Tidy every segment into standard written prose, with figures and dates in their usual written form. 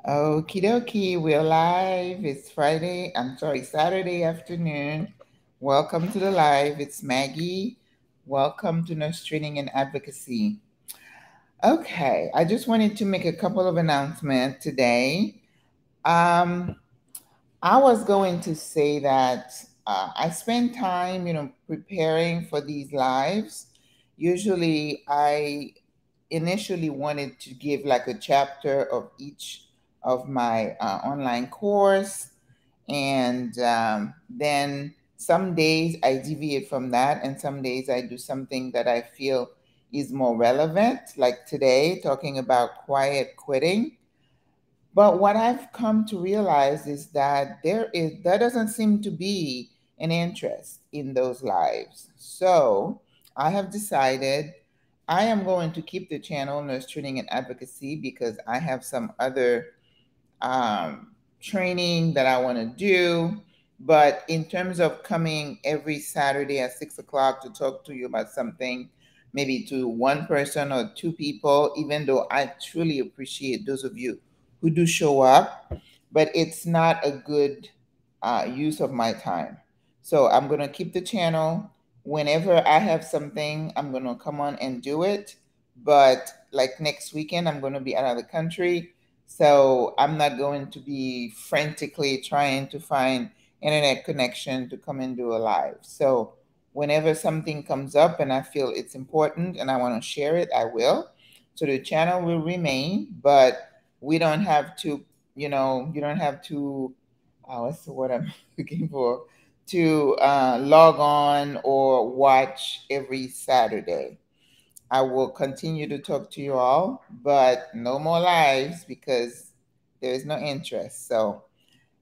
Okie dokie, we're live. It's Friday, I'm sorry, Saturday afternoon. Welcome to the live. It's Maggie. Welcome to Nurse Training and Advocacy. Okay, I just wanted to make a couple of announcements today. Um, I was going to say that I spend time, preparing for these lives. Usually, I initially wanted to give like a chapter of each of my online course, and then some days I deviate from that, and some days I do something that I feel is more relevant, like today, talking about quiet quitting. But what I've come to realize is that there doesn't seem to be an interest in those lives. So I have decided I am going to keep the channel Nurse Training and Advocacy because I have some other training that I want to do. But in terms of coming every Saturday at 6 o'clock to talk to you about something, maybe to one person or two people, even though I truly appreciate those of you who do show up, but it's not a good use of my time. So I'm going to keep the channel. Whenever I have something, I'm going to come on and do it. But like next weekend, I'm going to be out of the country. So I'm not going to be frantically trying to find internet connection to come and do a live. So whenever something comes up and I feel it's important and I want to share it, I will. So the channel will remain, but we don't have to, you don't have to, what's the word I'm looking for, to log on or watch every Saturday. I will continue to talk to you all, but no more lives because there is no interest. So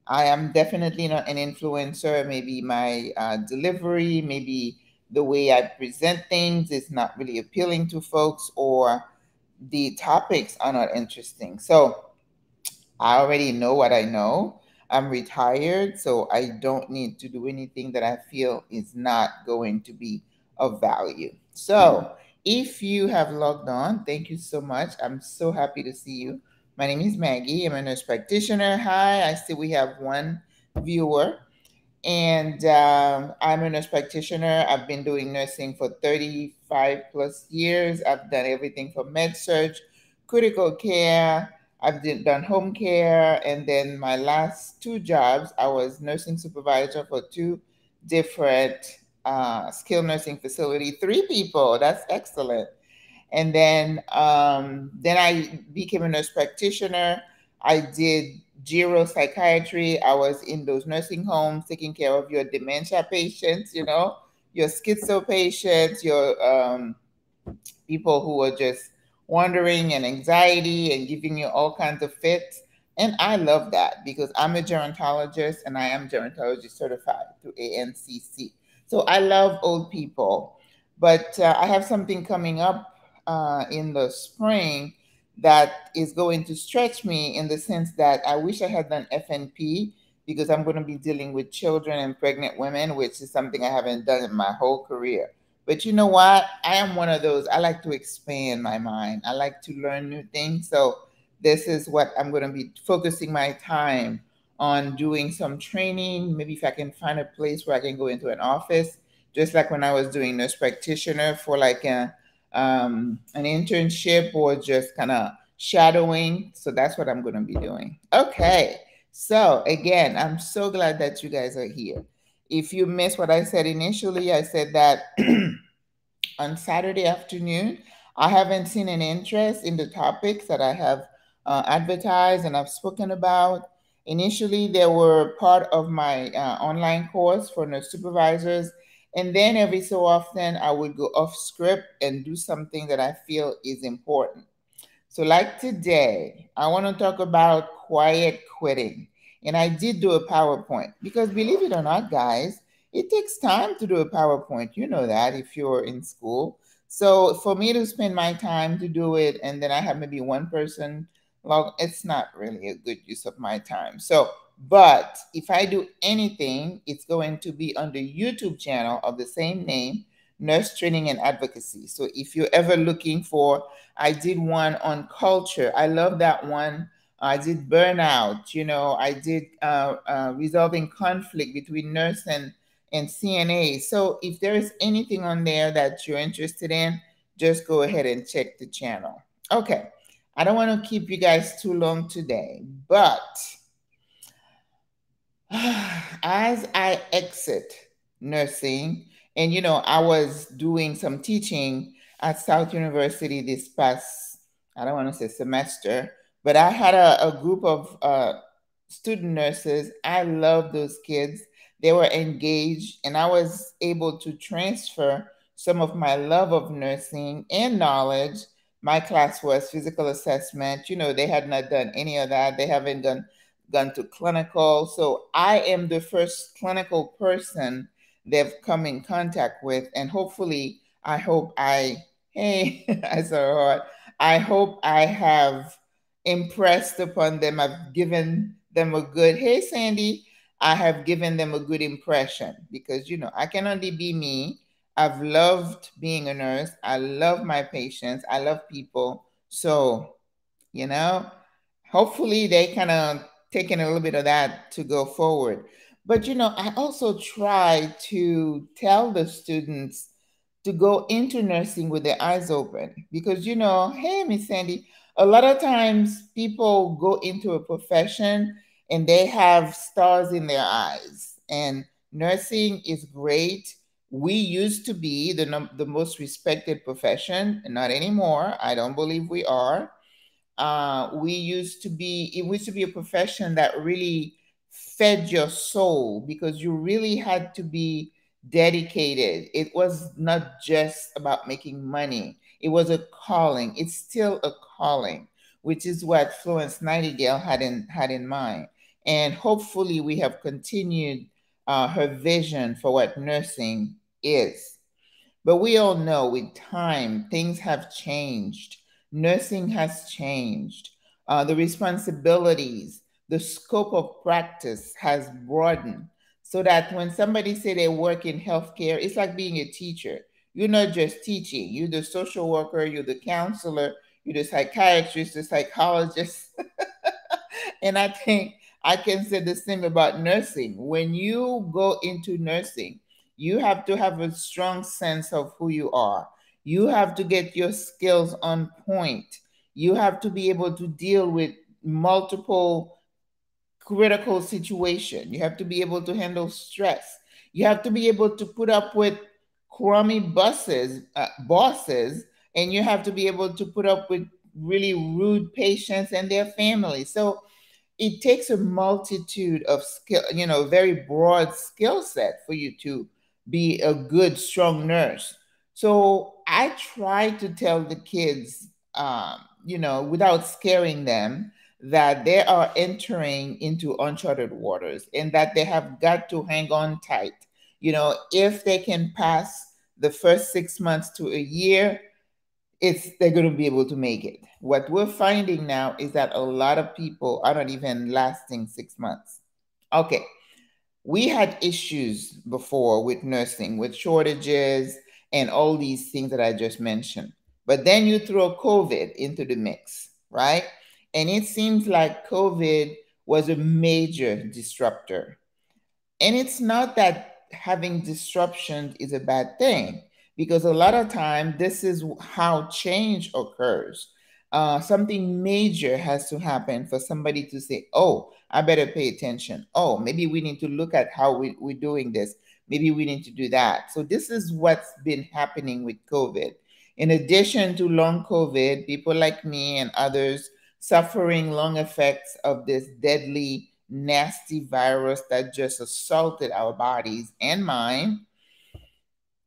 I am definitely not an influencer. Maybe my delivery, maybe the way I present things is not really appealing to folks, or the topics are not interesting. So I already know what I know. I'm retired, so I don't need to do anything that I feel is not going to be of value. So, if you have logged on, thank you so much. I'm so happy to see you. My name is Maggie. I'm a nurse practitioner. Hi, I see we have one viewer. And I'm a nurse practitioner. I've been doing nursing for 35 plus years. I've done everything from med surg, critical care. Done home care. And then my last two jobs, I was nursing supervisor for two different skilled nursing facility. Three people. That's excellent. And then I became a nurse practitioner. I did geropsychiatry. I was in those nursing homes taking care of your dementia patients, your schizo patients, your people who were just wandering and anxiety and giving you all kinds of fits. And I love that because I'm a gerontologist and I am gerontology certified through ANCC. So I love old people. But I have something coming up in the spring that is going to stretch me in the sense that I wish I had done FNP because I'm going to be dealing with children and pregnant women, which is something I haven't done in my whole career. But you know what? I am one of those. I like to expand my mind. I like to learn new things. So this is what I'm going to be focusing my time on, doing some training. Maybe if I can find a place where I can go into an office, just like when I was doing nurse practitioner for like an internship or just kind of shadowing. So that's what I'm going to be doing. Okay. So again, I'm so glad that you guys are here. If you missed what I said initially, I said that on Saturday afternoon, I haven't seen an interest in the topics that I have advertised and I've spoken about. Initially, they were part of my online course for nurse supervisors. And then every so often, I would go off script and do something that I feel is important. So, like today, I want to talk about quiet quitting. And I did do a PowerPoint because, believe it or not, guys, it takes time to do a PowerPoint. You know that if you're in school. So, for me to spend my time to do it and then I have maybe one person log, it's not really a good use of my time. So, but if I do anything, it's going to be on the YouTube channel of the same name, Nurse Training and Advocacy. So, if you're ever looking for, I did one on culture. I love that one I did burnout, I did resolving conflict between nurse and CNA. So if there is anything on there that you're interested in, just go ahead and check the channel. Okay. I don't want to keep you guys too long today, but as I exit nursing, and I was doing some teaching at South University this past, I don't want to say semester, but I had a group of student nurses. I love those kids. They were engaged, and I was able to transfer some of my love of nursing and knowledge. My class was physical assessment. They had not done any of that. They haven't gone to clinical. So I am the first clinical person they've come in contact with. And hopefully, hey, I saw her heart. I hope I have impressed upon them. I've given them a good, hey, Sandy, I have given them a good impression because, I can only be me. I've loved being a nurse. I love my patients. I love people. So, you know, hopefully they kind of taking a little bit of that to go forward. But I also try to tell the students to go into nursing with their eyes open because hey, Miss Sandy, a lot of times people go into a profession and they have stars in their eyes, and nursing is great. We used to be the most respected profession, not anymore. I don't believe we are. It used to be a profession that really fed your soul because you really had to be dedicated. It was not just about making money. It was a calling. It's still a calling, which is what Florence Nightingale had in mind. And hopefully we have continued her vision for what nursing is. But we all know with time, things have changed. Nursing has changed. The responsibilities, the scope of practice has broadened so that when somebody say they work in healthcare, it's like being a teacher. You're not just teaching. You're the social worker, you're the counselor, you're the psychiatrist, the psychologist. And I think I can say the same about nursing. When you go into nursing, you have to have a strong sense of who you are. You have to get your skills on point. You have to be able to deal with multiple critical situation. You have to be able to handle stress. You have to be able to put up with crummy bosses, and you have to be able to put up with really rude patients and their families. So it takes a multitude of skill, very broad skill set for you to be a good, strong nurse. So I try to tell the kids, without scaring them, that they are entering into uncharted waters and that they have got to hang on tight. If they can pass the first 6 months to a year, they're going to be able to make it. What we're finding now is that a lot of people are not even lasting 6 months. Okay, we had issues before with nursing, with shortages and all these things that I just mentioned. But then you throw COVID into the mix, right? And it seems like COVID was a major disruptor. And it's not that having disruption is a bad thing, because a lot of time this is how change occurs. Something major has to happen for somebody to say, oh, I better pay attention. Oh, maybe we need to look at how we're doing this. Maybe we need to do that. So this is what's been happening with COVID. In addition to long COVID, people like me and others suffering long effects of this deadly, nasty virus that just assaulted our bodies and mind.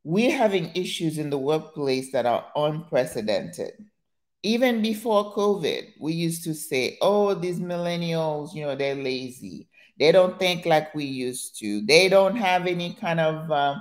We're having issues in the workplace that are unprecedented. Even before COVID, we used to say, oh, these millennials, they're lazy. They don't think like we used to. They don't have any kind of,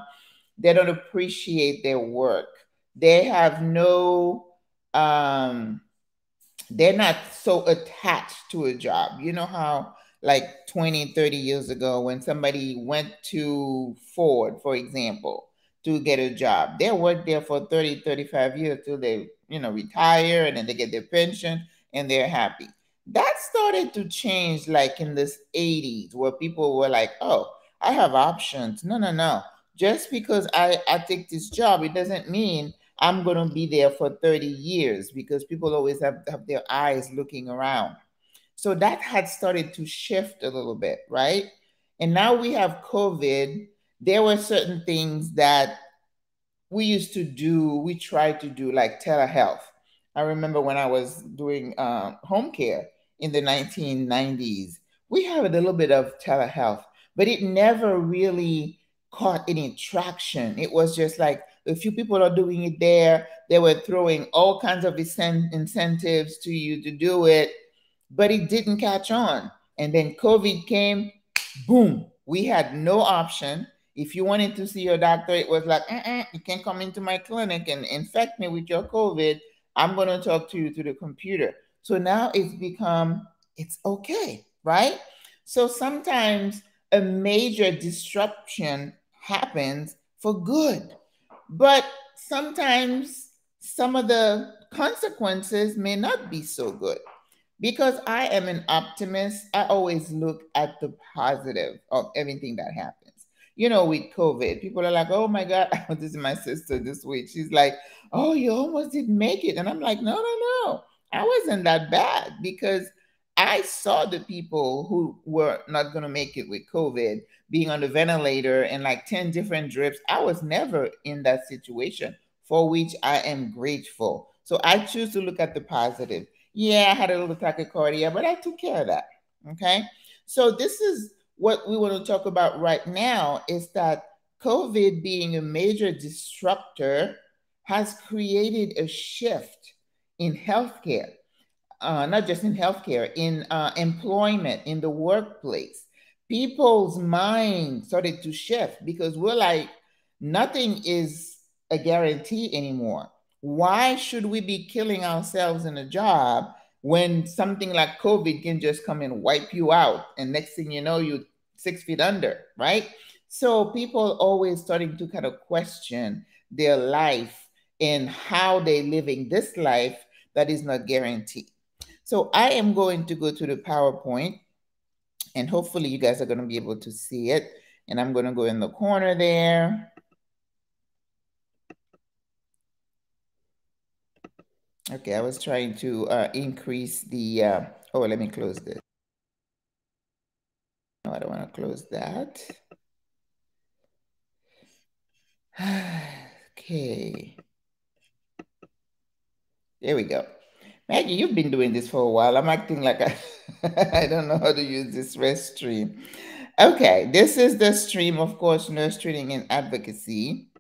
they don't appreciate their work. They have no, they're not so attached to a job. You know how like 20, 30 years ago when somebody went to Ford, for example, to get a job, they worked there for 30, 35 years till they, retire, and then they get their pension and they're happy. That started to change like in this 80s, where people were like, oh, I have options. No, no, no. Just because I take this job, it doesn't mean I'm going to be there for 30 years, because people always have their eyes looking around. So that had started to shift a little bit, right? And now we have COVID. There were certain things that we tried to do, like telehealth. I remember when I was doing home care in the 1990s, we had a little bit of telehealth, but it never really caught any traction. It was just like a few people are doing it there. They were throwing all kinds of incentives to you to do it, but it didn't catch on. And then COVID came, boom, we had no option. If you wanted to see your doctor, it was like, you can't come into my clinic and infect me with your COVID. I'm going to talk to you through the computer. So now it's become, it's okay, right? So sometimes a major disruption happens for good, but sometimes some of the consequences may not be so good. Because I am an optimist, I always look at the positive of everything that happens. You know, with COVID, people are like, oh my God, this is my sister this week. She's like, oh, you almost didn't make it. And I'm like, no, no, no. I wasn't that bad, because I saw the people who were not going to make it with COVID being on the ventilator and like 10 different drips. I was never in that situation, for which I am grateful. So I choose to look at the positive. Yeah, I had a little tachycardia, but I took care of that. Okay. So this is what we want to talk about right now, is that COVID, being a major disruptor, has created a shift in healthcare, not just in healthcare, in employment, in the workplace. People's minds started to shift, because we're like, nothing is a guarantee anymore. Why should we be killing ourselves in a job when something like COVID can just come and wipe you out? And next thing you know, you're 6 feet under, right? So people always starting to kind of question their life and how they're living this life that is not guaranteed. So I am going to go to the PowerPoint, and hopefully you guys are going to be able to see it. And I'm going to go in the corner there. Okay, I was trying to increase the, oh, let me close this. No, I don't want to close that. Okay. There we go. Maggie, you've been doing this for a while. I'm acting like I don't know how to use this rest stream. Okay, this is the stream, of course, nurse training and advocacy.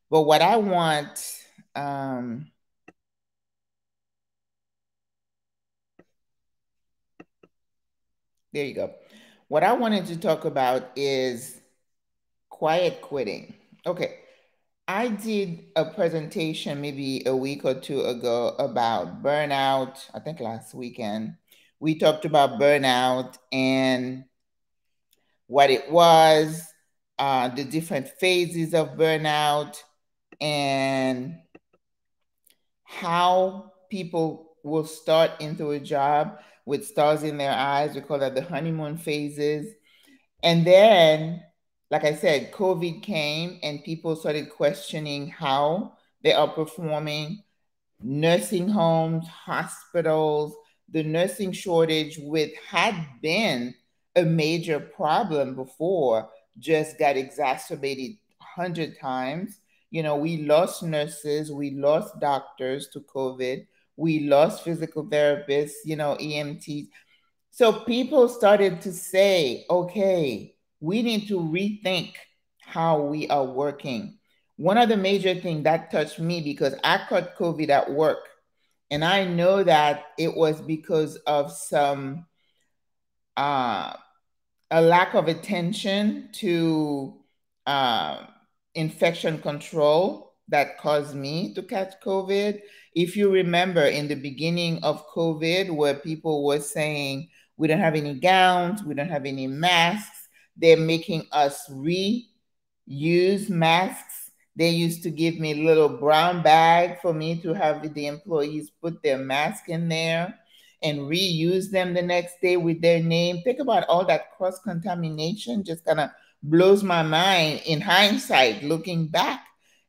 But what I want, there you go. What I wanted to talk about is quiet quitting. Okay, I did a presentation maybe a week or two ago about burnout. I think last weekend. We talked about burnout and what it was, the different phases of burnout, and how people will start into a job with stars in their eyes. We call that the honeymoon phases. And then, like I said, COVID came and people started questioning how they are performing. Nursing homes, hospitals, the nursing shortage, which had been a major problem before, just got exacerbated 100 times. You know, we lost nurses, we lost doctors to COVID, we lost physical therapists, you know, EMTs. So people started to say, okay, we need to rethink how we are working. One of the major things that touched me, because I caught COVID at work, and I know that it was because of some uh, a lack of attention to uh, infection control that caused me to catch COVID. If you remember in the beginning of COVID, where people were saying, we don't have any gowns, we don't have any masks, they're making us reuse masks. They used to give me a little brown bag for me to have the employees put their mask in there. and reuse them the next day with their name. Think about all that cross contamination, just kind of blows my mind in hindsight, looking back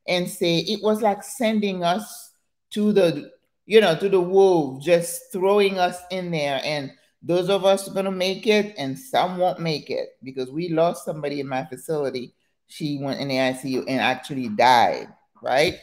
and say it was like sending us to the, to the wolves, just throwing us in there. And those of us are going to make it and some won't make it, because we lost somebody in my facility. She went in the ICU and actually died, right?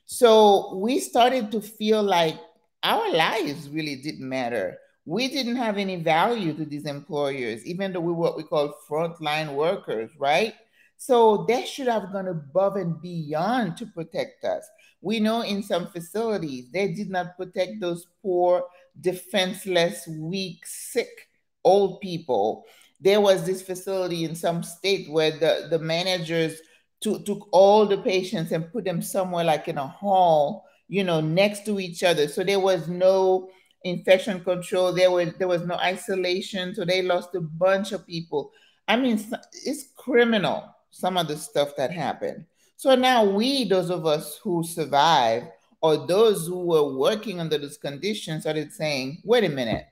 So we started to feel like our lives really didn't matter. We didn't have any value to these employers, even though we were what we call frontline workers, right? So they should have gone above and beyond to protect us. We know in some facilities, they did not protect those poor, defenseless, weak, sick, old people. There was this facility in some state where the managers took all the patients and put them somewhere like in a hall, next to each other. So there was no infection control. There was no isolation. So they lost a bunch of people. I mean, it's criminal, some of the stuff that happened. So now we, those of us who survived, or those who were working under those conditions, started saying, wait a minute,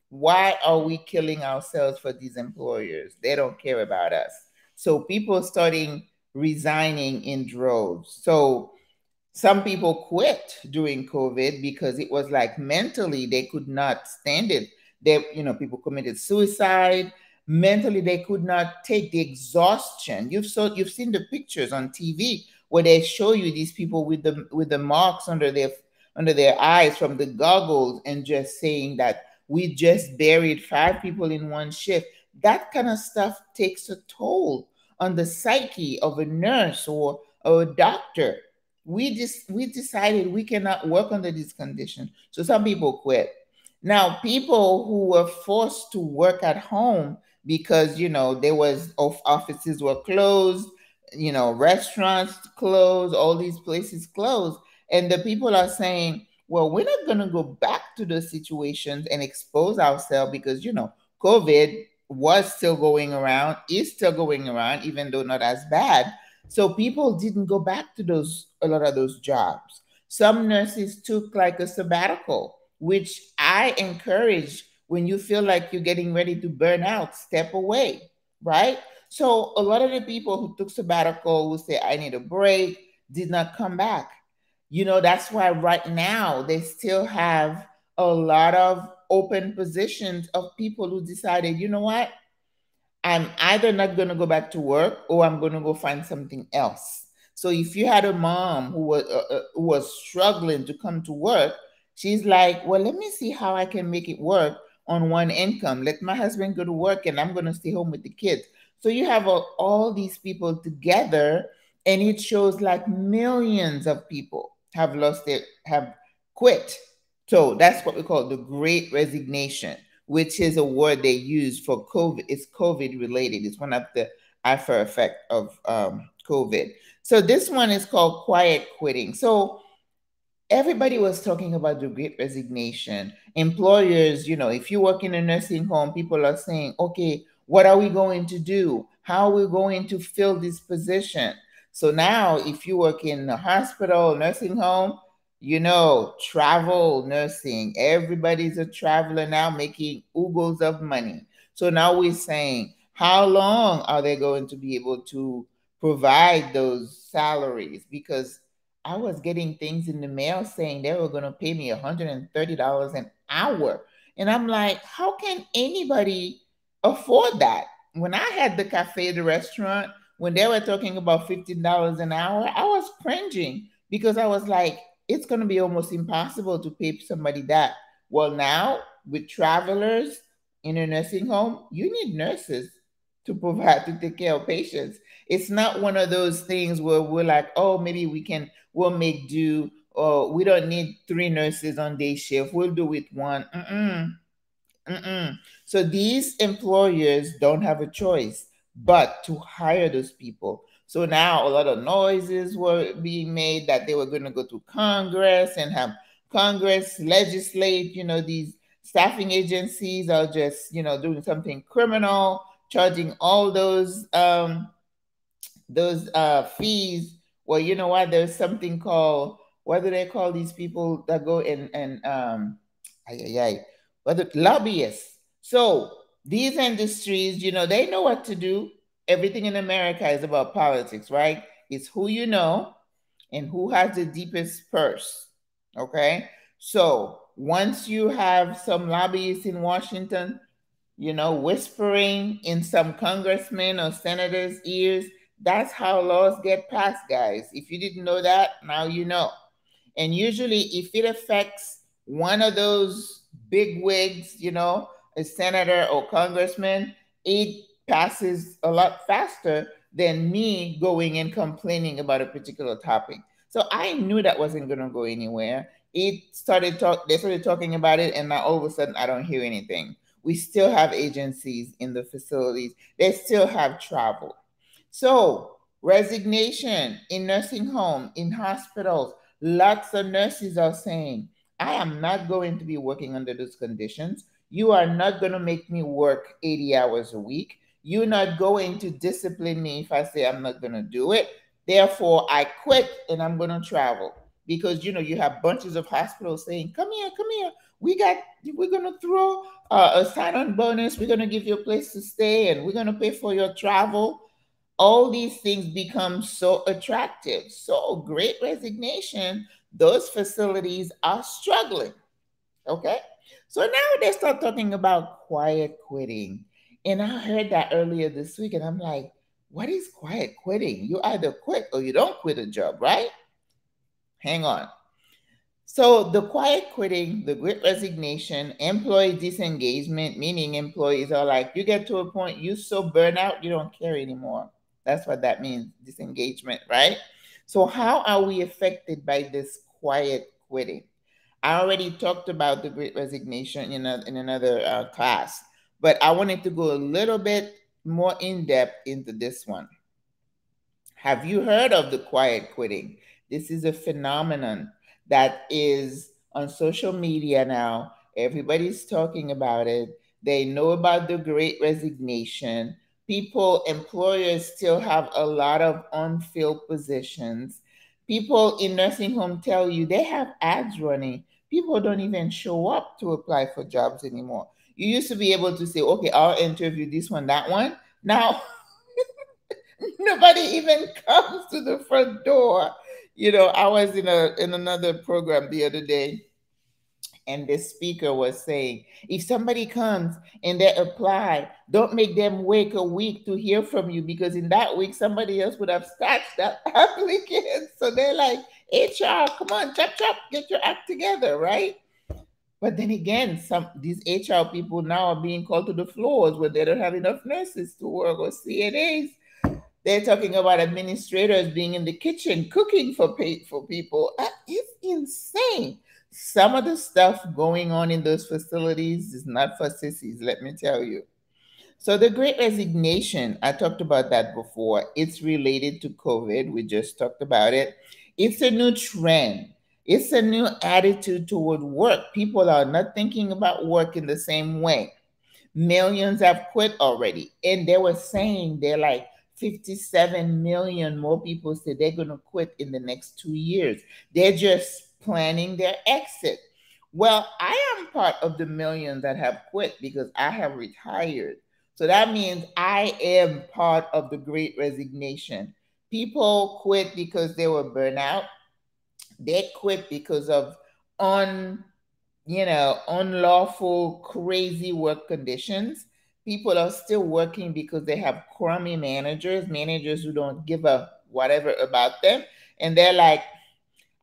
why are we killing ourselves for these employers? They don't care about us. So people starting resigning in droves. So some people quit during COVID because it was like mentally they could not stand it. People committed suicide. Mentally, they could not take the exhaustion. You've seen the pictures on TV where they show you these people with the marks under their eyes from the goggles, and just saying that we just buried 5 people in one shift. That kind of stuff takes a toll on the psyche of a nurse or a doctor. We decided we cannot work under these conditions. So some people quit. Now, people who were forced to work at home because there was offices were closed, restaurants closed, all these places closed, and the people are saying, well, we're not going to go back to those situations and expose ourselves, because COVID was still going around, is still going around, even though not as bad. So people didn't go back to a lot of those jobs. Some nurses took like a sabbatical, which I encourage. When you feel like you're getting ready to burn out, step away, right? So a lot of the people who took sabbatical will say, I need a break, did not come back. That's why right now they still have a lot of open positions of people who decided, you know what? I'm either not going to go back to work, or I'm going to go find something else. So if you had a mom who was struggling to come to work, she's like, well, let me see how I can make it work on one income. Let my husband go to work and I'm going to stay home with the kids. So you have all these people together, and it shows like millions of people have quit. So that's what we call the great resignation, which is a word they use for COVID. It's COVID related. It's one of the after effect of COVID. So this one is called quiet quitting. So everybody was talking about the great resignation. Employers, if you work in a nursing home, people are saying, okay, what are we going to do? How are we going to fill this position? So now, if you work in a hospital, nursing home, travel nursing, everybody's a traveler now, making oogles of money. So now we're saying, how long are they going to be able to provide those salaries? Because I was getting things in the mail saying they were going to pay me $130 an hour. And I'm like, how can anybody afford that? When I had the cafe, the restaurant, when they were talking about $15 an hour, I was cringing, because I was like, it's going to be almost impossible to pay somebody that. Well, now with travelers in a nursing home, you need nurses to provide, to take care of patients. It's not one of those things where we're like, oh, maybe we'll make do, or we don't need 3 nurses on day shift, we'll do with one. So these employers don't have a choice but to hire those people. So now a lot of noises were being made that they were going to go to Congress and have Congress legislate, these staffing agencies are just, doing something criminal, charging all those fees. Well, you know what? There's something called, what do they call these people that go and ay, ay, ay, but the lobbyists. So these industries, they know what to do. Everything in America is about politics, right? It's who you know and who has the deepest purse. Okay. So once you have some lobbyists in Washington, whispering in some congressmen or senators' ears, that's how laws get passed, guys. If you didn't know that, now you know. And usually, if it affects one of those big wigs, a senator or congressman, it passes a lot faster than me going and complaining about a particular topic. So I knew that wasn't going to go anywhere. They started talking about it, and now all of a sudden I don't hear anything. We still have agencies in the facilities. They still have travel. So resignation in nursing home, in hospitals, lots of nurses are saying, I am not going to be working under those conditions. You are not going to make me work 80 hours a week. You're not going to discipline me if I say I'm not going to do it. Therefore, I quit and I'm going to travel. Because you have bunches of hospitals saying, come here, come here. We're going to throw a sign-on bonus. We're going to give you a place to stay, and we're going to pay for your travel. All these things become so attractive. So great resignation, those facilities are struggling. Okay. So now they start talking about quiet quitting. And I heard that earlier this week, and I'm like, what is quiet quitting? You either quit or you don't quit a job, right? Hang on. So the quiet quitting, the great resignation, employee disengagement, meaning employees are like, you get to a point, you so burn out, you don't care anymore. That's what that means, disengagement, right? So how are we affected by this quiet quitting? I already talked about the great resignation in another class, but I wanted to go a little bit more in depth into this one. Have you heard of the quiet quitting? This is a phenomenon that is on social media now. Everybody's talking about it. They know about the great resignation. Employers still have a lot of unfilled positions. People in nursing home tell you they have ads running. People don't even show up to apply for jobs anymore. You used to be able to say, okay, I'll interview this one, that one. Now, nobody even comes to the front door. I was in another program the other day, and the speaker was saying, if somebody comes and they apply, don't make them wait a week to hear from you, because in that week somebody else would have snatched that applicant. So they're like, HR, come on, chop chop, get your act together, right? But then again, these HR people now are being called to the floors where they don't have enough nurses to work, or CNAs. They're talking about administrators being in the kitchen cooking for people. It's insane. Some of the stuff going on in those facilities is not for sissies, let me tell you. So the great resignation, I talked about that before. It's related to COVID. We just talked about it. It's a new trend. It's a new attitude toward work. People are not thinking about work in the same way. Millions have quit already. And they were saying they're like 57 million more people said they're going to quit in the next 2 years. They're just planning their exit. Well, I am part of the million that have quit because I have retired. So that means I am part of the great resignation. People quit because they were burnt out. They quit because of unlawful, crazy work conditions. People are still working because they have crummy managers who don't give a whatever about them. And they're like,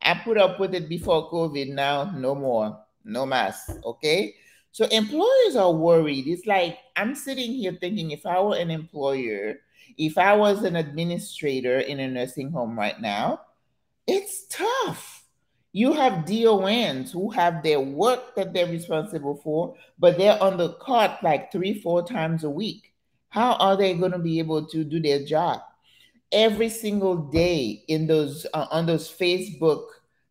I put up with it before COVID, now no more, no mass. Okay. So employers are worried. It's like I'm sitting here thinking, if I were an employer, if I was an administrator in a nursing home right now, it's tough. You have DONs who have their work that they're responsible for, but they're on the cart like 3, 4 times a week. How are they going to be able to do their job? Every single day in those on those Facebook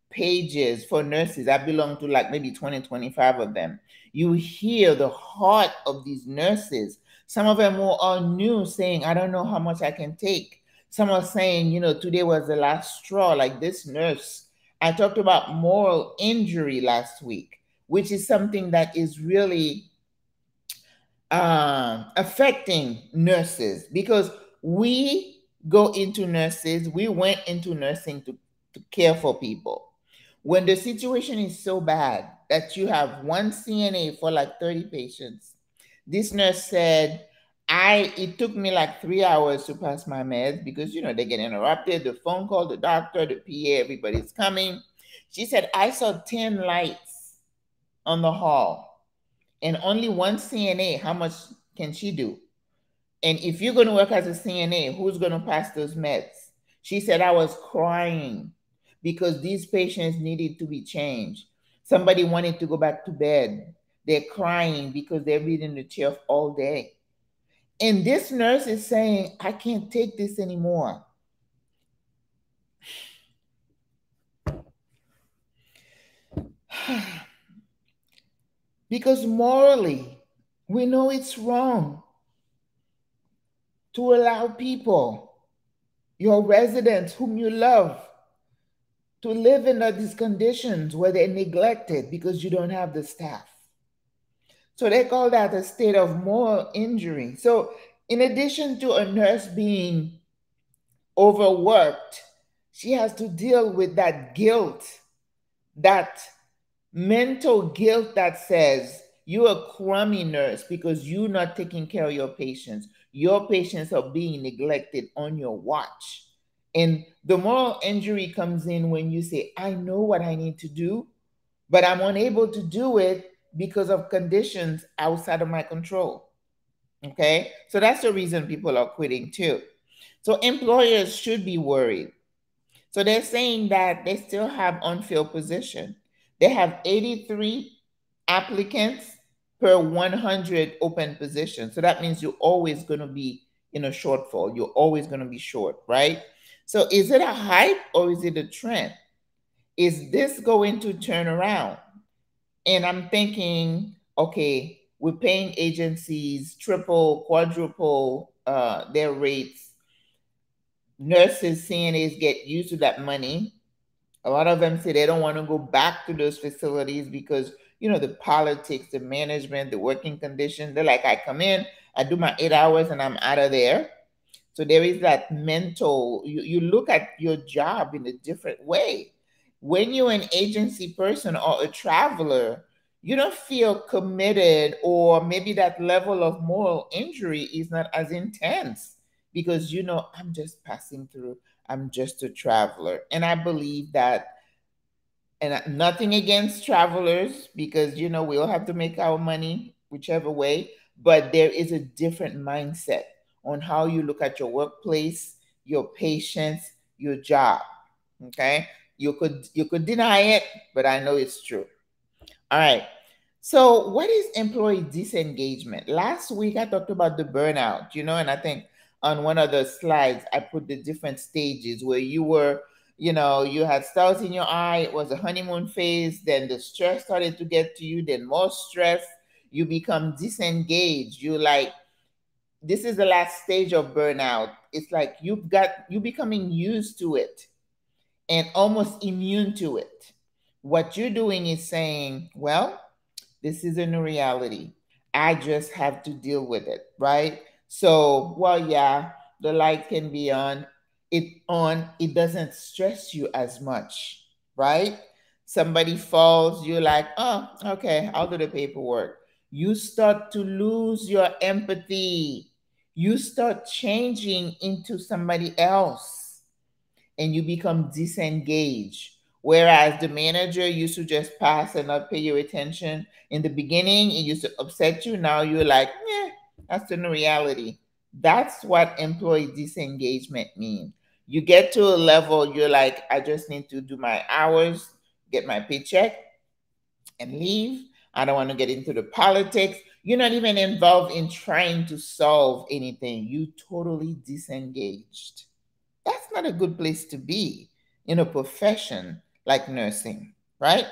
pages for nurses, I belong to like maybe 20, 25 of them. You hear the heart of these nurses. Some of them who are new saying, I don't know how much I can take. Some are saying, today was the last straw, like this nurse. I talked about moral injury last week. which is something that is really affecting nurses, because we go into nurses, we went into nursing to care for people. When the situation is so bad that you have one CNA for like 30 patients, this nurse said, it took me like 3 hours to pass my meds because they get interrupted, the phone call, the doctor, the PA, everybody's coming. She said, I saw 10 lights on the hall and only one CNA. How much can she do? And if you're going to work as a CNA, who's going to pass those meds? She said, I was crying because these patients needed to be changed. Somebody wanted to go back to bed. They're crying because they're reading the chair all day. And this nurse is saying, I can't take this anymore. Because morally, we know it's wrong to allow people, your residents whom you love, to live under these conditions where they're neglected because you don't have the staff. So they call that a state of moral injury. So, in addition to a nurse being overworked, she has to deal with that guilt, that mental guilt that says you're a crummy nurse because you're not taking care of your patients. Your patients are being neglected on your watch. And the moral injury comes in when you say, I know what I need to do, but I'm unable to do it because of conditions outside of my control. Okay? So that's the reason people are quitting too. So employers should be worried. So they're saying that they still have unfilled position. They have 83 applicants per 100 open positions. So that means you're always going to be in a shortfall. You're always going to be short, right? So is it a hype or is it a trend? Is this going to turn around? And I'm thinking, okay, we're paying agencies triple, quadruple their rates. Nurses, CNAs get used to that money. A lot of them say they don't want to go back to those facilities because, the politics, the management, the working conditions. They're like, I come in, I do my 8 hours, and I'm out of there. So there is that mental, you look at your job in a different way. When you're an agency person or a traveler, you don't feel committed, or maybe that level of moral injury is not as intense because I'm just passing through. I'm just a traveler. And I believe that, and nothing against travelers because, we all have to make our money whichever way, but there is a different mindset on how you look at your workplace, your patients, your job. Okay? You could deny it, but I know it's true. All right. So, what is employee disengagement? Last week I talked about the burnout, and I think on one of the slides I put the different stages where you had stars in your eye, it was a honeymoon phase, then the stress started to get to you, then more stress, you become disengaged. You like, this is the last stage of burnout. It's like you becoming used to it and almost immune to it. What you're doing is saying, well, this is a new reality. I just have to deal with it, right? So, well, yeah, the light can be on, it doesn't stress you as much, right? Somebody falls, you're like, oh, okay, I'll do the paperwork. You start to lose your empathy. You start changing into somebody else and you become disengaged. Whereas the manager used to just pass and not pay you attention. In the beginning, it used to upset you. Now you're like, that's the new reality. That's what employee disengagement means. You get to a level, you're like, I just need to do my hours, get my paycheck, and leave. I don't want to get into the politics. You're not even involved in trying to solve anything. You totally disengaged. That's not a good place to be in a profession like nursing, right?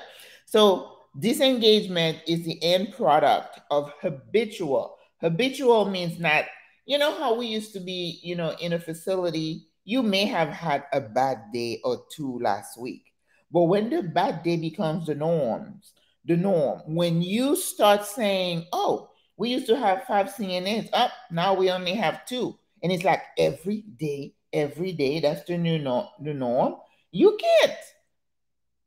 So disengagement is the end product of habitual. Habitual means not, how we used to be, in a facility, you may have had a bad day or two last week. But when the bad day becomes the norms, the norm. When you start saying, oh, we used to have 5 CNAs, up now we only have 2. And it's like every day, that's the the norm. You can't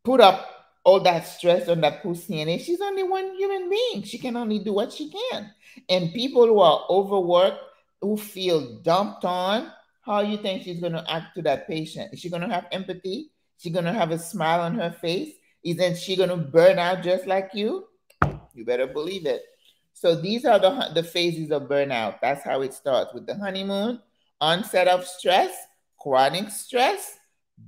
put up all that stress on that poor CNA. She's only one human being. She can only do what she can. And people who are overworked, who feel dumped on, how you think she's going to act to that patient? Is she going to have empathy? Is she going to have a smile on her face? Isn't she going to burn out just like you? You better believe it. So these are the phases of burnout. That's how it starts with the honeymoon, onset of stress, chronic stress,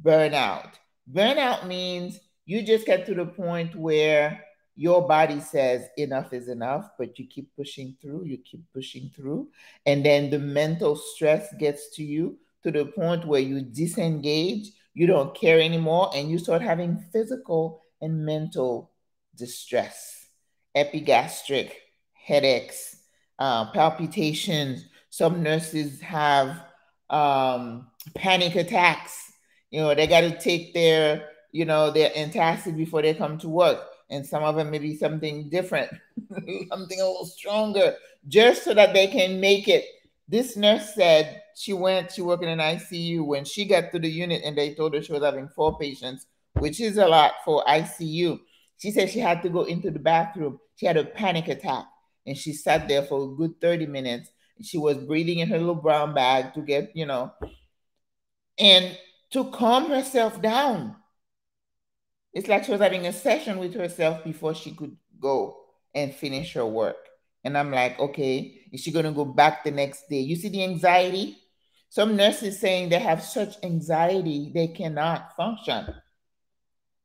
burnout. Burnout means you just get to the point where your body says enough is enough, but you keep pushing through, you keep pushing through. And then the mental stress gets to you to the point where you disengage, you don't care anymore, and you start having physical and mental distress, epigastric headaches, palpitations. Some nurses have panic attacks. You know, they got to take their antacid before they come to work. And some of them maybe something different, something a little stronger, just so that they can make it. This nurse said she worked in an ICU. When she got to the unit and they told her she was having 4 patients, which is a lot for ICU, she said she had to go into the bathroom. She had a panic attack and she sat there for a good 30 minutes. She was breathing in her little brown bag to get, and to calm herself down. It's like she was having a session with herself before she could go and finish her work. And I'm like, okay, is she going to go back the next day? You see the anxiety? Some nurses saying they have such anxiety they cannot function.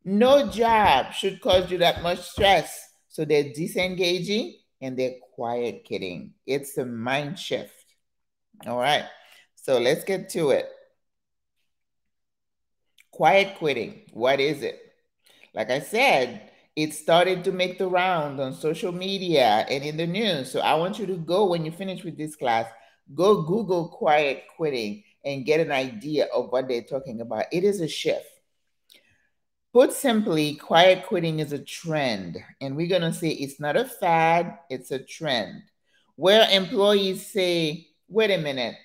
No job should cause you that much stress. So they're disengaging and they're quiet quitting. It's a mind shift. All right. So let's get to it. Quiet quitting. What is it? Like I said, it started to make the round on social media and in the news. So I want you to go, when you finish with this class, go Google quiet quitting and get an idea of what they're talking about. It is a shift. Put simply, quiet quitting is a trend. And we're going to say it's not a fad, it's a trend. Where employees say, wait a minute,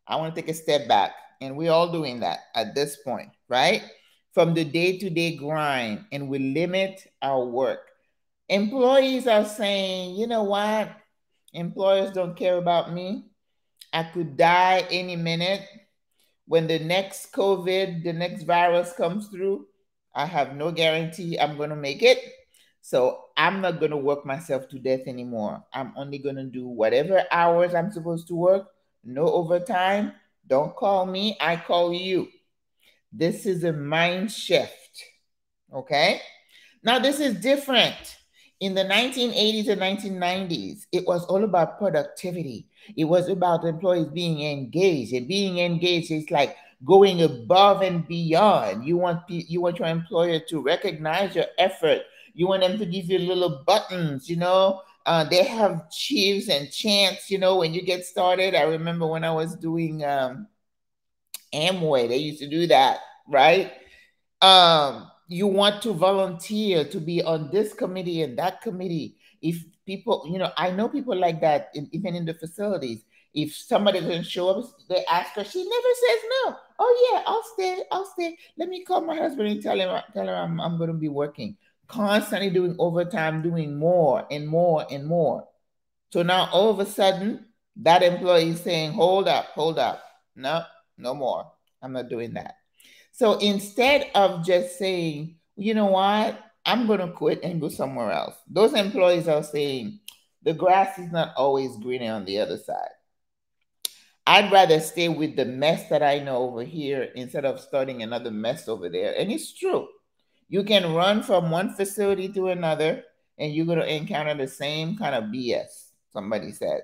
I want to take a step back. And we're all doing that at this point, right? From the day-to-day grind, and we limit our work. Employees are saying, you know what? Employers don't care about me. I could die any minute. When the next COVID, the next virus comes through, I have no guarantee I'm going to make it. So I'm not going to work myself to death anymore. I'm only going to do whatever hours I'm supposed to work. No overtime. Don't call me. I call you. This is a mind shift. Okay? Now, this is different. In the 1980s and 1990s, it was all about productivity. It was about employees being engaged, and being engaged is like going above and beyond. You want your employer to recognize your effort. You want them to give you little buttons. They have cheers and chants. When you get started. I remember when I was doing Amway, they used to do that, right? You want to volunteer to be on this committee and that committee. If people, I know people like that, even in the facilities. If somebody doesn't show up, they ask her. She never says no. Oh yeah, I'll stay. Let me call my husband and tell her I'm going to be working. Constantly doing overtime, doing more and more and more. So now all of a sudden, that employee is saying, hold up. No, no more. I'm not doing that. So instead of just saying, you know what, I'm going to quit and go somewhere else, those employees are saying, the grass is not always greener on the other side. I'd rather stay with the mess that I know over here instead of starting another mess over there. And it's true. You can run from one facility to another and you're going to encounter the same kind of BS, somebody says.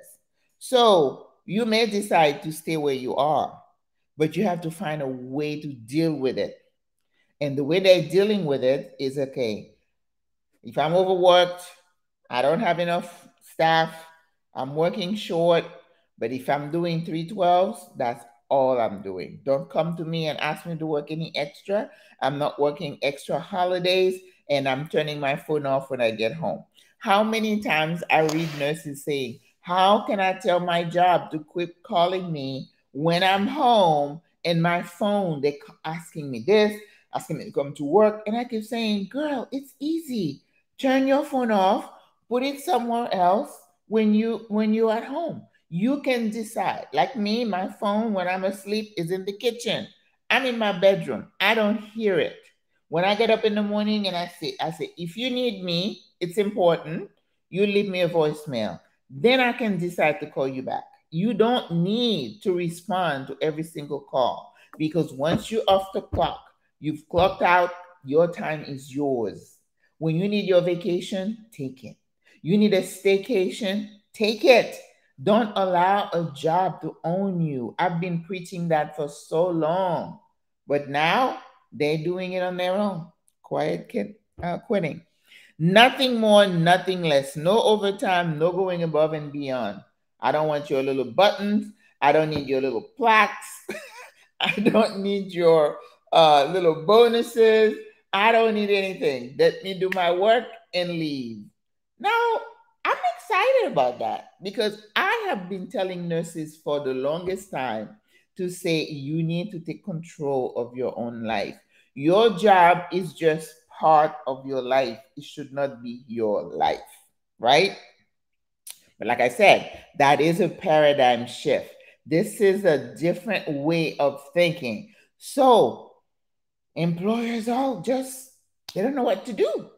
So you may decide to stay where you are, but you have to find a way to deal with it. And the way they're dealing with it is, okay, if I'm overworked, I don't have enough staff, I'm working short, but if I'm doing 312s, that's all I'm doing. Don't come to me and ask me to work any extra. I'm not working extra holidays, and I'm turning my phone off when I get home. How many times I read nurses saying, how can I tell my job to quit calling me when I'm home and my phone, they're asking me this, asking me to come to work. And I keep saying, girl, it's easy. Turn your phone off, put it somewhere else when you're at home. You can decide. Like me, my phone when I'm asleep is in the kitchen. I'm in my bedroom. I don't hear it. When I get up in the morning and I say, if you need me, it's important. You leave me a voicemail. Then I can decide to call you back. You don't need to respond to every single call because once you're off the clock, you've clocked out, your time is yours. When you need your vacation, take it. You need a staycation, take it. Don't allow a job to own you. I've been preaching that for so long, but now they're doing it on their own. Quitting. Nothing more, nothing less. No overtime, no going above and beyond. I don't want your little buttons. I don't need your little plaques. I don't need your little bonuses. I don't need anything. Let me do my work and leave. Now, I'm excited about that because I have been telling nurses for the longest time to say you need to take control of your own life. Your job is just part of your life, it should not be your life, right? But like I said, that is a paradigm shift. This is a different way of thinking. So, employers all just, they don't know what to do.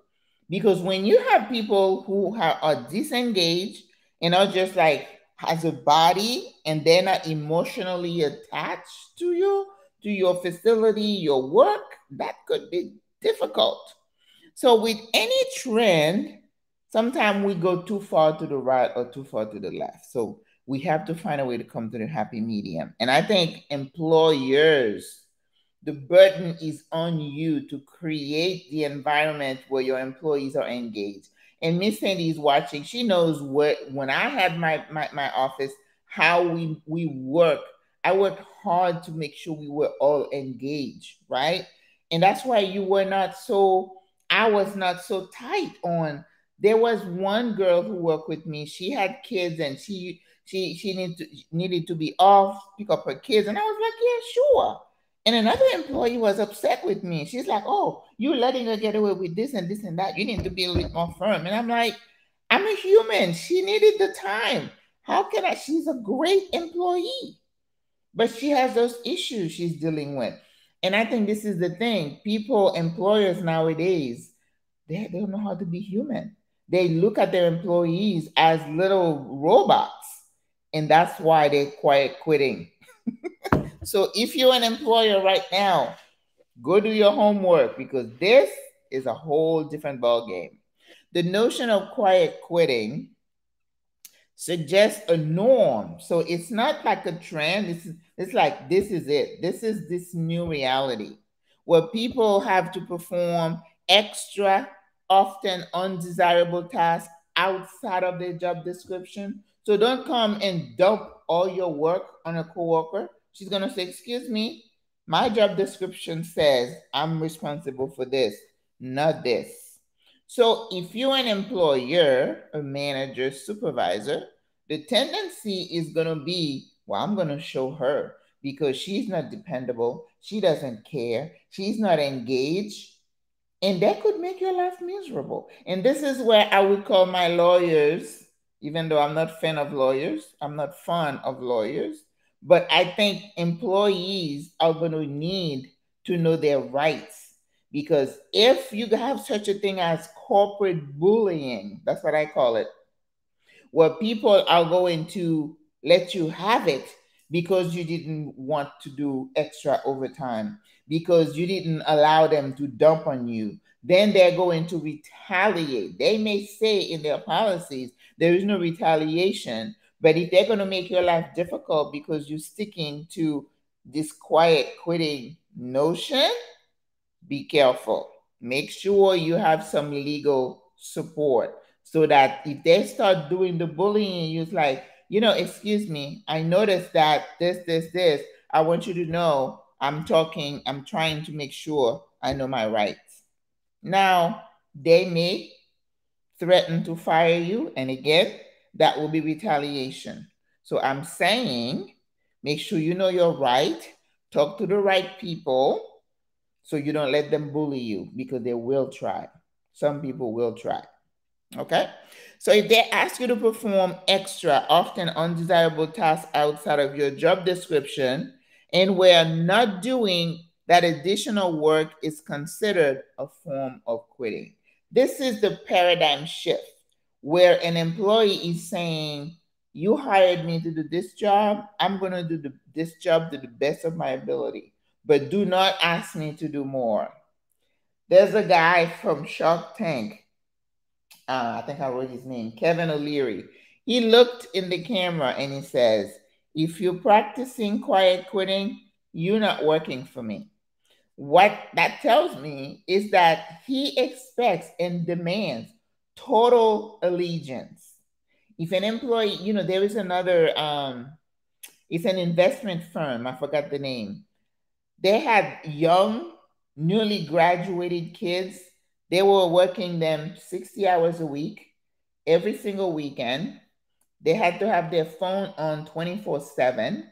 Because when you have people who are disengaged and are just like, has a body and they're not emotionally attached to your facility, your work, that could be difficult. So with any trend, sometimes we go too far to the right or too far to the left. So we have to find a way to come to the happy medium. And I think employers, the burden is on you to create the environment where your employees are engaged. And Miss Sandy is watching. She knows what when I had my office, how we work. I worked hard to make sure we were all engaged, right? And that's why you were not so I was not so tight on. There was one girl who worked with me. She had kids and she needed to be off, pick up her kids. And I was like, yeah, sure. And another employee was upset with me. She's like, oh, you're letting her get away with this and this and that. You need to be a little more firm. And I'm like, I'm a human. She needed the time. How can I? She's a great employee, but she has those issues she's dealing with. And I think this is the thing. People, employers nowadays, they don't know how to be human. They look at their employees as little robots. And that's why they're quiet quitting. So if you're an employer right now, go do your homework because this is a whole different ball game. The notion of quiet quitting suggests a norm. So it's not like a trend. It's like this is it. This is this new reality where people have to perform extra, often undesirable tasks outside of their job description. So don't come and dump all your work on a coworker. She's gonna say, "Excuse me, my job description says I'm responsible for this, not this." So if you're an employer, a manager, supervisor, the tendency is going to be, well, I'm going to show her because she's not dependable. She doesn't care. She's not engaged. And that could make your life miserable. And this is where I would call my lawyers, even though I'm not fan of lawyers, I'm not fond of lawyers, but I think employees are going to need to know their rights. Because if you have such a thing as corporate bullying, that's what I call it, where people are going to let you have it because you didn't want to do extra overtime, because you didn't allow them to dump on you, then they're going to retaliate. They may say in their policies there is no retaliation, but if they're going to make your life difficult because you're sticking to this quiet quitting notion, be careful. Make sure you have some legal support so that if they start doing the bullying, you're like, excuse me, I noticed that this. I want you to know I'm trying to make sure I know my rights. Now, they may threaten to fire you, and again, that will be retaliation. So I'm saying, make sure you know your right, talk to the right people, so you don't let them bully you, because they will try. Some people will try. Okay? So if they ask you to perform extra, often undesirable tasks outside of your job description, and we're not doing that additional work, is considered a form of quitting. This is the paradigm shift where an employee is saying, you hired me to do this job. I'm going to do this job to the best of my ability, but do not ask me to do more. There's a guy from Shark Tank. I think I wrote his name, Kevin O'Leary. He looked in the camera and he says, if you're practicing quiet quitting, you're not working for me. What that tells me is that he expects and demands total allegiance. If an employee, there is another, it's an investment firm, I forgot the name. They had young, newly graduated kids. They were working them 60 hours a week, every single weekend. They had to have their phone on 24/7.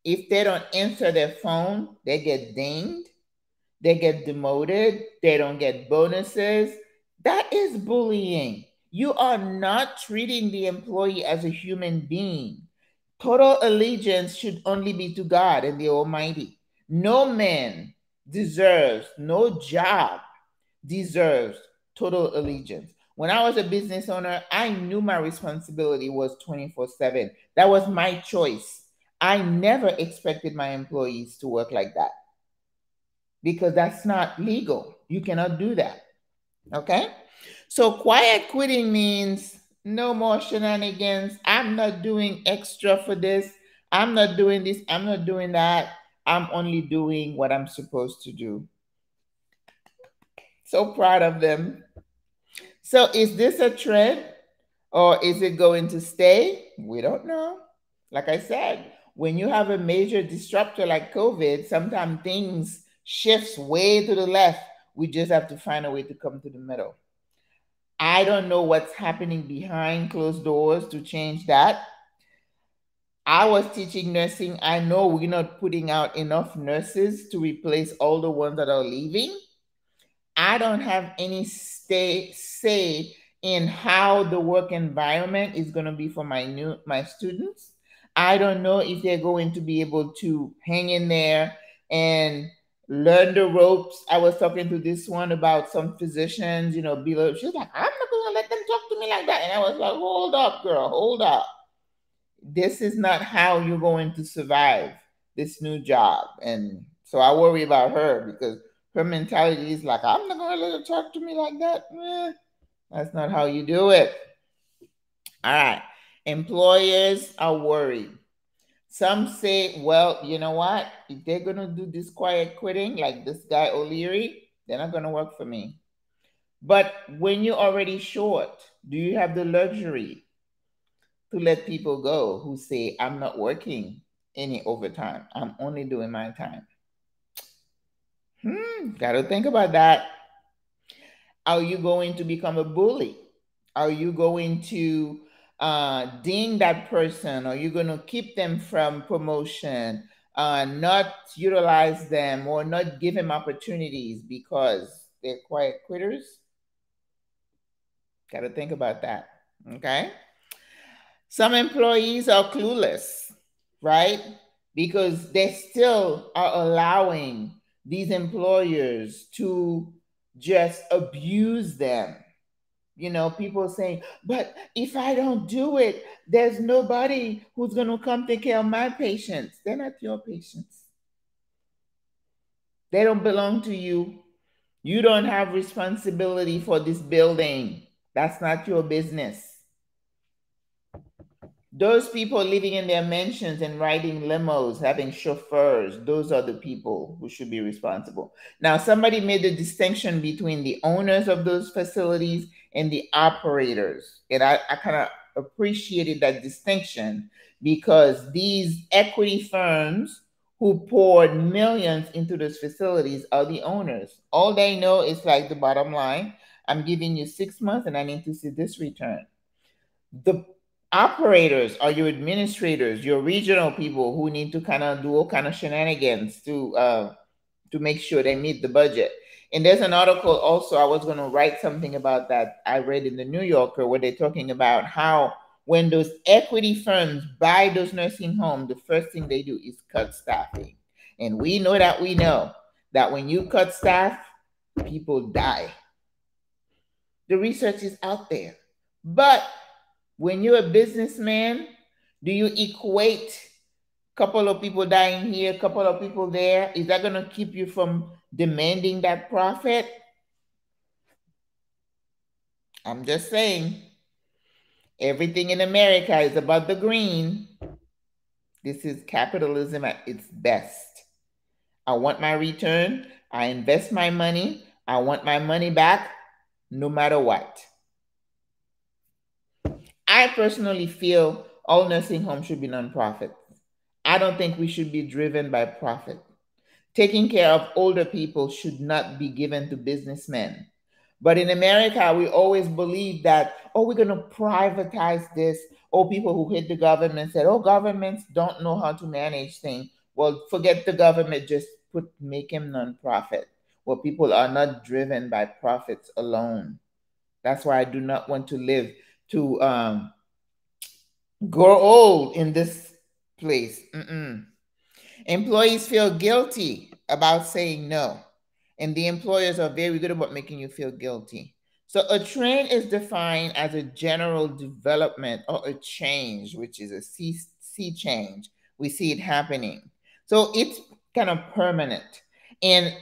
If they don't answer their phone, they get dinged, they get demoted, they don't get bonuses. That is bullying. You are not treating the employee as a human being. Total allegiance should only be to God and the Almighty. No man deserves, no job deserves total allegiance. When I was a business owner, I knew my responsibility was 24/7. That was my choice. I never expected my employees to work like that, because that's not legal. You cannot do that. Okay? So quiet quitting means no more shenanigans. I'm not doing extra for this. I'm not doing this. I'm not doing that. I'm only doing what I'm supposed to do. So proud of them. So is this a trend, or is it going to stay? We don't know. Like I said, when you have a major disruptor like COVID, sometimes things shifts way to the left. We just have to find a way to come to the middle. I don't know what's happening behind closed doors to change that. I was teaching nursing. I know we're not putting out enough nurses to replace all the ones that are leaving. I don't have any say in how the work environment is going to be for my students. I don't know if they're going to be able to hang in there and learn the ropes. I was talking to this one about some physicians, below. She's like, I'm not going to let them talk to me like that. And I was like, hold up, girl, hold up. This is not how you're going to survive this new job. And so I worry about her, because her mentality is like, I'm not going to let her talk to me like that. That's not how you do it. All right. Employers are worried. Some say, well, you know what? If they're going to do this quiet quitting, like this guy O'Leary, they're not going to work for me. But when you're already short, do you have the luxury to let people go who say, I'm not working any overtime? I'm only doing my time. Got to think about that. Are you going to become a bully? Are you going to ding that person? Are you going to keep them from promotion, not utilize them, or not give them opportunities because they're quiet quitters? Got to think about that. Okay. Some employees are clueless, right? Because they still are allowing these employers to just abuse them. People saying, but if I don't do it, there's nobody who's going to come take care of my patients. They're not your patients. They don't belong to you. You don't have responsibility for this building. That's not your business. Those people living in their mansions and riding limos, having chauffeurs, those are the people who should be responsible. Now, somebody made the distinction between the owners of those facilities and the operators. And I kind of appreciated that distinction, because these equity firms who poured millions into those facilities are the owners. All they know is like the bottom line. I'm giving you 6 months and I need to see this return. The operators are your administrators, your regional people who need to kind of do all kind of shenanigans to make sure they meet the budget. And there's an article also, I was going to write something about that I read in the New Yorker where they're talking about how when those equity firms buy those nursing homes, the first thing they do is cut staffing. And we know that when you cut staff, people die. The research is out there. But when you're a businessman, do you equate a couple of people dying here, a couple of people there? Is that going to keep you from demanding that profit? I'm just saying, everything in America is about the green. This is capitalism at its best. I want my return. I invest my money. I want my money back no matter what. I personally feel all nursing homes should be nonprofit. I don't think we should be driven by profit. Taking care of older people should not be given to businessmen. But in America, we always believe that, oh, we're going to privatize this. Oh, people who hate the government said, oh, governments don't know how to manage things. Well, forget the government, just make them nonprofit, where people are not driven by profits alone. That's why I do not want to live to grow old in this place. Employees feel guilty about saying no, and the employers are very good about making you feel guilty. So a trend is defined as a general development or a change, which is a sea change. We see it happening. So it's kind of permanent. And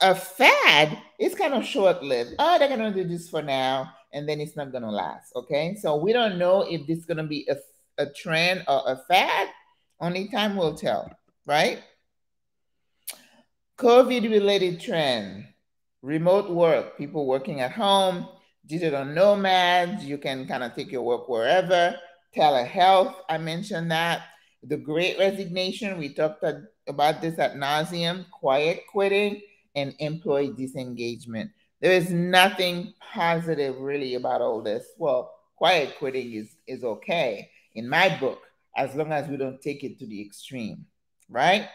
a fad is kind of short-lived. Oh, they're going to do this for now, and then it's not going to last. Okay. So we don't know if this is going to be a trend or a fad. Only time will tell, right? COVID-related trend, remote work, people working at home, digital nomads, you can kind of take your work wherever. Telehealth, I mentioned that. The great resignation, we talked about this ad nauseum, quiet quitting, and employee disengagement. There is nothing positive really about all this. Well, quiet quitting is okay in my book, as long as we don't take it to the extreme, right?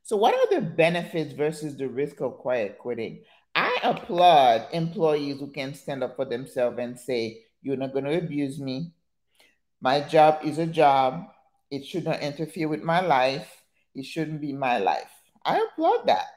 So, what are the benefits versus the risk of quiet quitting? I applaud employees who can stand up for themselves and say, you're not going to abuse me. My job is a job. It should not interfere with my life. It shouldn't be my life. I applaud that.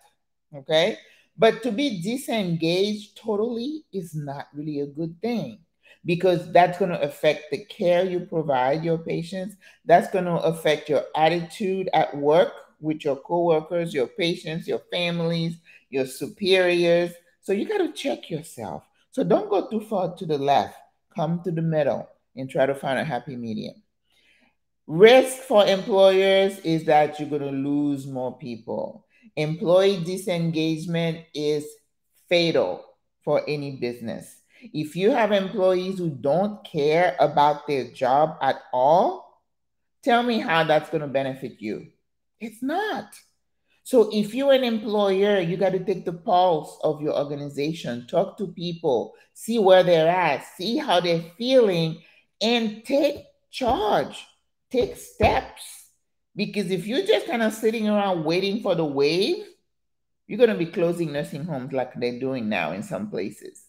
Okay. But to be disengaged totally is not really a good thing because that's going to affect the care you provide your patients. That's going to affect your attitude at work with your coworkers, your patients, your families, your superiors. So you got to check yourself. So don't go too far to the left. Come to the middle and try to find a happy medium. Risk for employers is that you're going to lose more people. Employee disengagement is fatal for any business. If you have employees who don't care about their job at all, tell me how that's going to benefit you. It's not. So if you're an employer, you got to take the pulse of your organization, talk to people, see where they're at, see how they're feeling, and take charge, take steps. Because if you're just kind of sitting around waiting for the wave, you're going to be closing nursing homes like they're doing now in some places.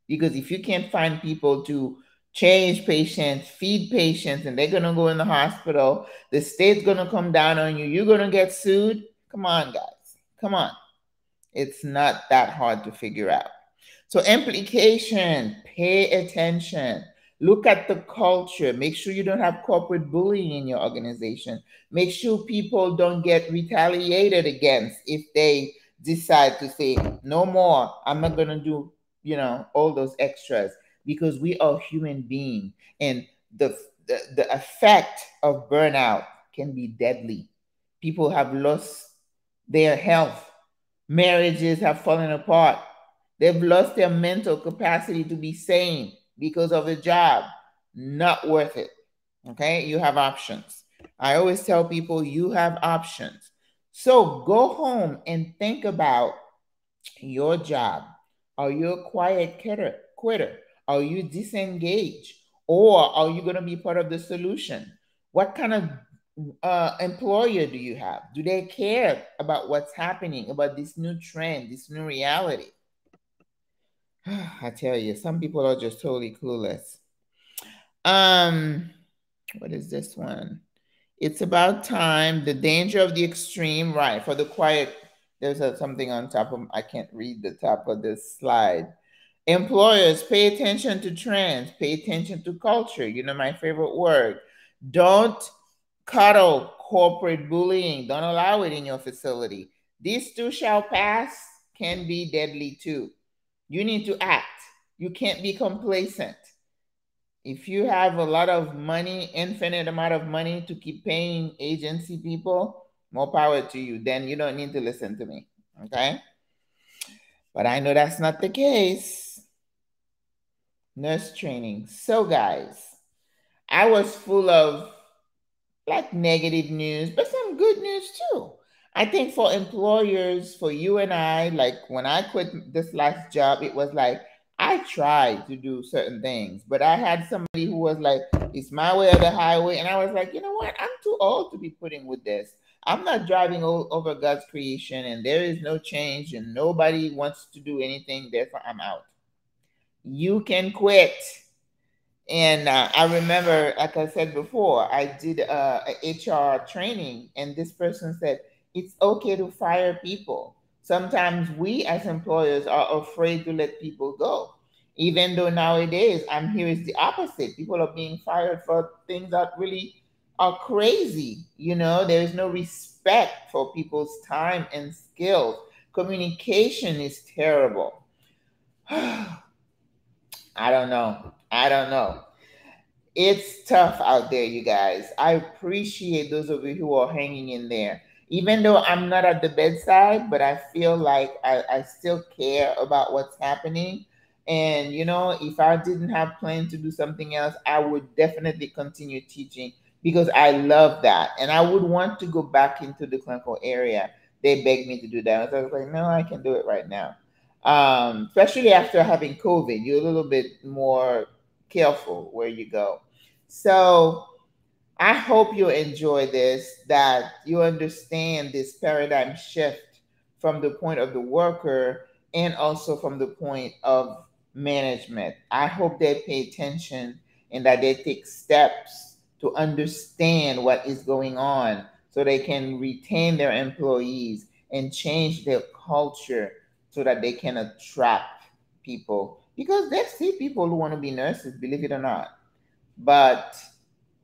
Because if you can't find people to change patients, feed patients, and they're going to go in the hospital, the state's going to come down on you, you're going to get sued. Come on, guys. Come on. It's not that hard to figure out. So, implication, pay attention. Look at the culture. Make sure you don't have corporate bullying in your organization. Make sure people don't get retaliated against if they decide to say, no more, I'm not going to do, all those extras because we are human beings. And the effect of burnout can be deadly. People have lost their health. Marriages have fallen apart. They've lost their mental capacity to be sane because of the job. Not worth it. Okay? You have options. I always tell people you have options. So go home and think about your job. Are you a quiet quitter? Are you disengaged? Or are you going to be part of the solution? What kind of employer do you have? Do they care about what's happening, about this new trend, this new reality? I tell you, some people are just totally clueless. Um, what is this one? It's about time. The danger of the extreme, right? For the quiet, there's something on top of. I can't read the top of this slide. Employers, pay attention to trends. Pay attention to culture. You know my favorite word. Don't coddle corporate bullying. Don't allow it in your facility. These too shall pass. Can be deadly too. You need to act. You can't be complacent. If you have a lot of money, infinite amount of money to keep paying agency people, more power to you. Then you don't need to listen to me. Okay? But I know that's not the case. Nurse training. So, guys, I was full of like negative news, but some good news too. I think for employers, for you and I, like when I quit this last job, it was like I tried to do certain things, but I had somebody who was like, it's my way or the highway. And I was like, you know what? I'm too old to be putting with this. I'm not driving over God's creation, and there is no change, and nobody wants to do anything. Therefore, I'm out. You can quit. And I remember, like I said before, I did a HR training, and this person said it's okay to fire people. Sometimes we as employers are afraid to let people go, even though nowadays I'm hearing the opposite. People are being fired for things that really are crazy. You know, there is no respect for people's time and skills. Communication is terrible. I don't know. I don't know. It's tough out there, you guys. I appreciate those of you who are hanging in there. Even though I'm not at the bedside, but I feel like I still care about what's happening. And, you know, if I didn't have planned to do something else, I would definitely continue teaching because I love that. And I would want to go back into the clinical area. They begged me to do that. So I was like, no, I can do it right now. Especially after having COVID, you're a little bit more careful where you go. So I hope you enjoy this, that you understand this paradigm shift from the point of the worker and also from the point of management. I hope they pay attention and that they take steps to understand what is going on so they can retain their employees and change their culture so that they can attract people. Because they see people who want to be nurses, believe it or not. But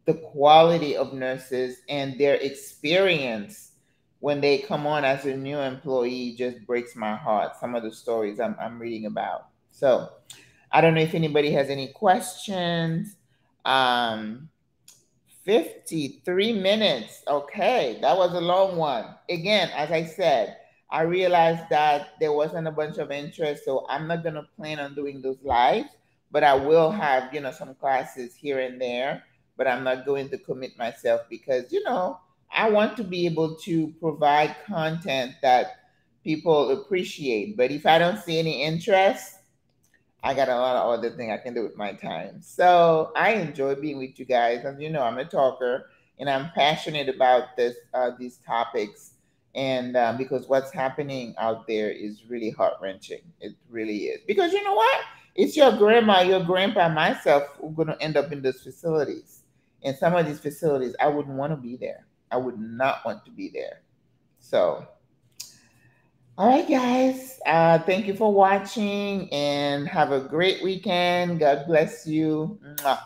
the quality of nurses and their experience when they come on as a new employee just breaks my heart. Some of the stories I'm reading about. So I don't know if anybody has any questions. Um, 53 minutes. Okay, that was a long one. Again, as I said, I realized that there wasn't a bunch of interest, so I'm not going to plan on doing those lives, but I will have, you know, some classes here and there, but I'm not going to commit myself because, you know, I want to be able to provide content that people appreciate. But if I don't see any interest, I got a lot of other things I can do with my time. So I enjoy being with you guys. As you know, I'm a talker and I'm passionate about these topics. And because what's happening out there is really heart wrenching. It really is. Because you know what? It's your grandma, your grandpa, myself who are going to end up in those facilities. And some of these facilities, I wouldn't want to be there. I would not want to be there. So all right, guys. Thank you for watching and have a great weekend. God bless you. Mwah.